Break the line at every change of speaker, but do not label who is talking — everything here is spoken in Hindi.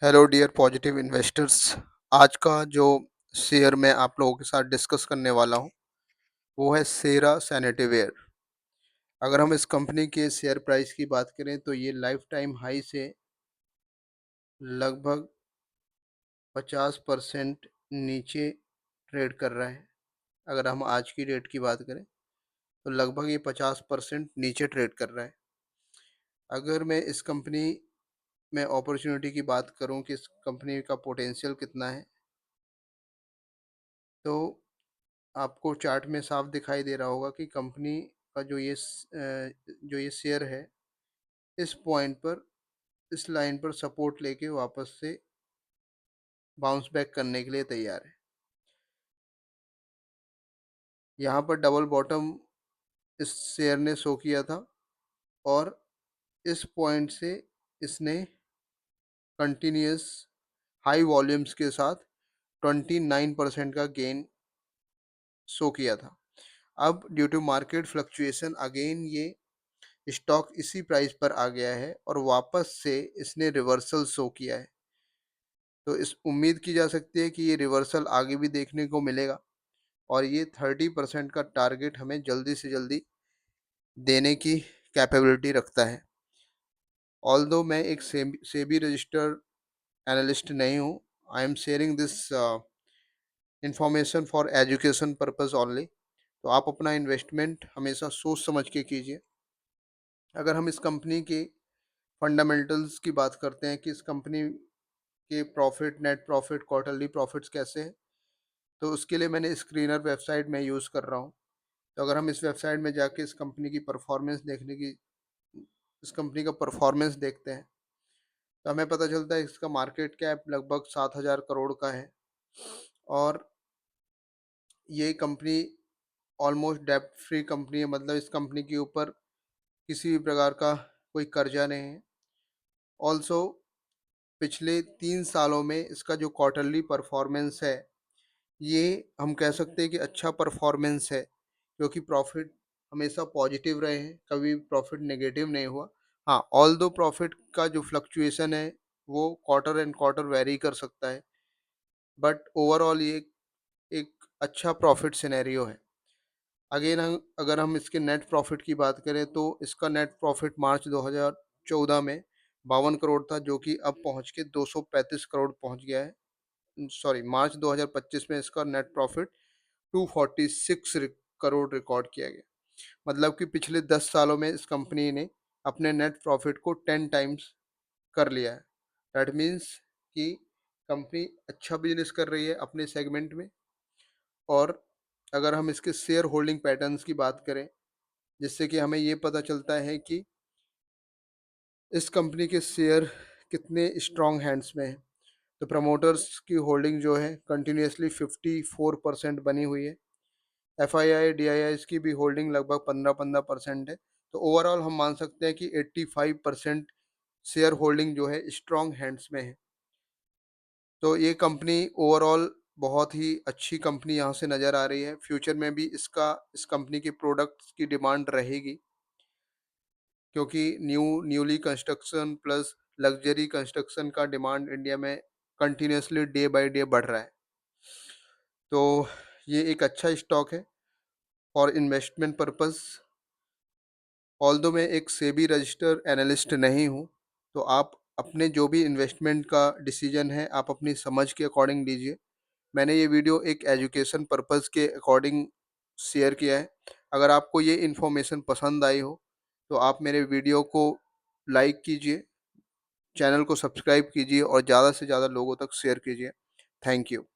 Hello dear positive investors. आज का जो शेयर मैं आप लोगों के साथ डिस्कस करने वाला हूँ वो है सेरा सैनिटरीवेयर। अगर हम इस कंपनी के शेयर प्राइस की बात करें तो ये लाइफ टाइम हाई से लगभग 50% नीचे ट्रेड कर रहा है। अगर हम आज की डेट की बात करें तो लगभग ये 50% नीचे ट्रेड कर रहा है। अगर मैं इस कंपनी में अपॉर्चुनिटी की बात करूं कि इस कंपनी का पोटेंशियल कितना है, तो आपको चार्ट में साफ दिखाई दे रहा होगा कि कंपनी का जो ये शेयर है इस पॉइंट पर, इस लाइन पर सपोर्ट लेके वापस से बाउंस बैक करने के लिए तैयार है। यहाँ पर डबल बॉटम इस शेयर ने शो किया था और इस पॉइंट से इसने कंटिन्यूस हाई वॉल्यूम्स के साथ 29% का गेन शो किया था। अब due to market fluctuation again ये स्टॉक इसी प्राइस पर आ गया है और वापस से इसने रिवर्सल शो किया है। तो इस उम्मीद की जा सकती है कि ये रिवर्सल आगे भी देखने को मिलेगा और ये 30% का टारगेट हमें जल्दी से जल्दी देने की कैपेबिलिटी रखता है। ऑल्दो मैं एक सेबी रजिस्टर्ड एनालिस्ट नहीं हूँ, I am sharing this information for education purpose only. तो आप अपना इन्वेस्टमेंट हमेशा सोच समझ के कीजिए। अगर हम इस कंपनी के फंडामेंटल्स की बात करते हैं कि इस कंपनी के profit, net profit, quarterly profits कैसे हैं, तो उसके लिए मैंने स्क्रीनर वेबसाइट में यूज़ कर रहा हूँ। तो अगर हम इस वेबसाइट में जाके इस कंपनी का परफॉर्मेंस देखते हैं तो हमें पता चलता है इसका मार्केट कैप लगभग 7,000 करोड़ का है और ये कंपनी ऑलमोस्ट डेब्ट फ्री कंपनी है। मतलब इस कंपनी के ऊपर किसी भी प्रकार का कोई कर्जा नहीं है। ऑल्सो पिछले 3 सालों में इसका जो क्वार्टरली परफॉर्मेंस है, ये हम कह सकते हैं कि अच्छा परफॉर्मेंस है, क्योंकि प्रॉफिट हमेशा पॉजिटिव रहे हैं, कभी प्रॉफिट नेगेटिव नहीं हुआ। हाँ, ऑल दो प्रॉफिट का जो फ्लक्चुएशन है वो क्वार्टर एंड क्वार्टर वेरी कर सकता है, बट ओवरऑल ये एक अच्छा प्रॉफिट सिनेरियो है। अगेन हम अगर हम इसके नेट प्रॉफिट की बात करें तो इसका नेट प्रॉफिट मार्च 2014 में 52 करोड़ था, जो कि अब पहुंच के 235 करोड़ पहुंच गया है। सॉरी, मार्च 2025 में इसका नेट प्रॉफिट 246 करोड़ रिकॉर्ड किया गया। मतलब कि पिछले 10 सालों में इस कंपनी ने अपने नेट प्रॉफिट को 10 टाइम्स कर लिया है। दैट मीन्स कि कंपनी अच्छा बिजनेस कर रही है अपने सेगमेंट में। और अगर हम इसके शेयर होल्डिंग पैटर्न्स की बात करें, जिससे कि हमें ये पता चलता है कि इस कंपनी के शेयर कितने स्ट्रॉन्ग हैंड्स में है, तो प्रमोटर्स की होल्डिंग जो है कंटिन्यूसली 54% बनी हुई है। FII DIIs की भी होल्डिंग लगभग 15-15% है। तो ओवरऑल हम मान सकते हैं कि 85% शेयर होल्डिंग जो है स्ट्रॉन्ग हैंड्स में है। तो ये कंपनी ओवरऑल बहुत ही अच्छी कंपनी यहाँ से नज़र आ रही है। फ्यूचर में भी इस कंपनी के प्रोडक्ट्स की डिमांड रहेगी, क्योंकि newly construction plus luxury construction का डिमांड इंडिया में कंटिन्यूसली डे बाय डे बढ़ रहा है। तो ये एक अच्छा स्टॉक है फॉर इन्वेस्टमेंट पर्पस। ऑल्दो मैं एक सेबी रजिस्टर्ड एनालिस्ट नहीं हूँ, तो आप अपने जो भी इन्वेस्टमेंट का डिसीजन है आप अपनी समझ के अकॉर्डिंग लीजिए। मैंने ये वीडियो एक एजुकेशन पर्पस के अकॉर्डिंग शेयर किया है। अगर आपको ये इन्फॉर्मेशन पसंद आई हो तो आप मेरे वीडियो को लाइक कीजिए, चैनल को सब्सक्राइब कीजिए और ज़्यादा से ज़्यादा लोगों तक शेयर कीजिए। Thank you.